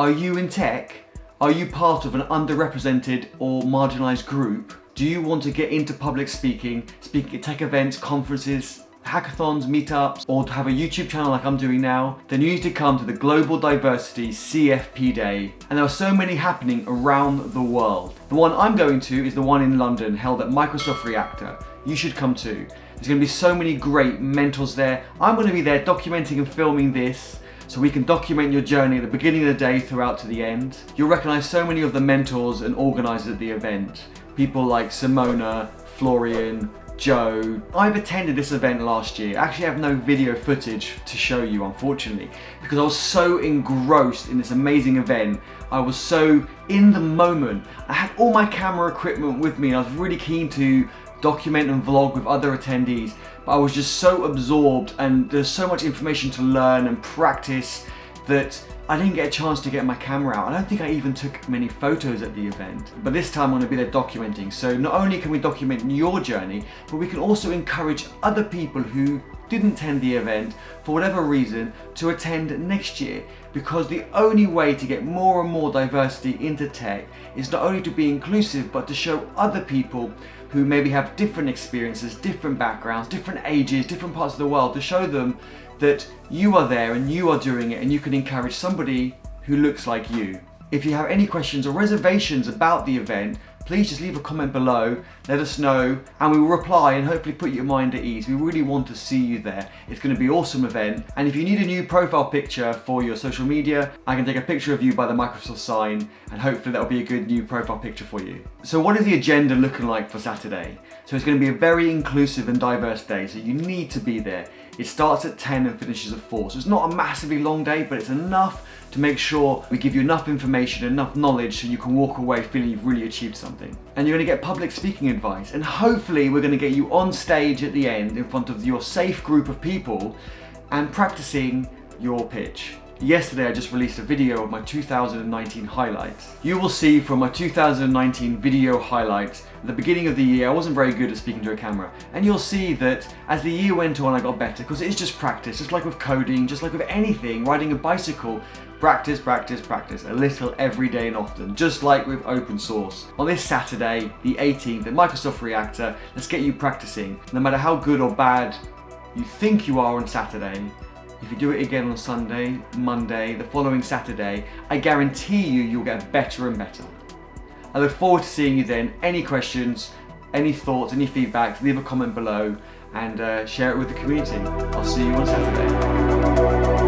Are you in tech? Are you part of an underrepresented or marginalised group? Do you want to get into public speaking at tech events, conferences, hackathons, meetups, or to have a YouTube channel like I'm doing now? Then you need to come to the Global Diversity CFP Day. And there are so many happening around the world. The one I'm going to is the one in London, held at Microsoft Reactor. You should come too. There's going to be so many great mentors there. I'm going to be there documenting and filming this, so we can document your journey at the beginning of the day throughout to the end. You'll recognise so many of the mentors and organisers at the event. People like Simona, Florian, Joe. I've attended this event last year. I actually have no video footage to show you, unfortunately, because I was so engrossed in this amazing event. I was so in the moment. I had all my camera equipment with me and I was really keen to document and vlog with other attendees, but I was just so absorbed and there's so much information to learn and practice that I didn't get a chance to get my camera out. I don't think I even took many photos at the event, but this time I'm going to be there documenting. So not only can we document your journey, but we can also encourage other people who didn't attend the event for whatever reason to attend next year, because the only way to get more and more diversity into tech is not only to be inclusive, but to show other people who maybe have different experiences, different backgrounds, different ages, different parts of the world, to show them that you are there and you are doing it and you can encourage somebody who looks like you. If you have any questions or reservations about the event, please just leave a comment below, let us know, and we will reply and hopefully put your mind at ease. We really want to see you there. It's going to be an awesome event. And if you need a new profile picture for your social media, I can take a picture of you by the Microsoft sign, and hopefully that'll be a good new profile picture for you. So what is the agenda looking like for Saturday? So it's going to be a very inclusive and diverse day, so you need to be there. It starts at 10 and finishes at 4. So it's not a massively long day, but it's enough to make sure we give you enough information, enough knowledge so you can walk away feeling you've really achieved something. And you're going to get public speaking advice, and hopefully we're going to get you on stage at the end in front of your safe group of people and practicing your pitch. Yesterday I just released a video of my 2019 highlights. You will see from my 2019 video highlights at the beginning of the year I wasn't very good at speaking to a camera, and you'll see that as the year went on I got better, because it's just practice, just like with coding, just like with anything, riding a bicycle. Practice, practice, practice, a little every day and often, just like with open source. On this Saturday, the 18th, at Microsoft Reactor, let's get you practicing. No matter how good or bad you think you are on Saturday, if you do it again on Sunday, Monday, the following Saturday, I guarantee you'll get better and better. I look forward to seeing you then. Any questions, any thoughts, any feedback, leave a comment below and share it with the community. I'll see you on Saturday.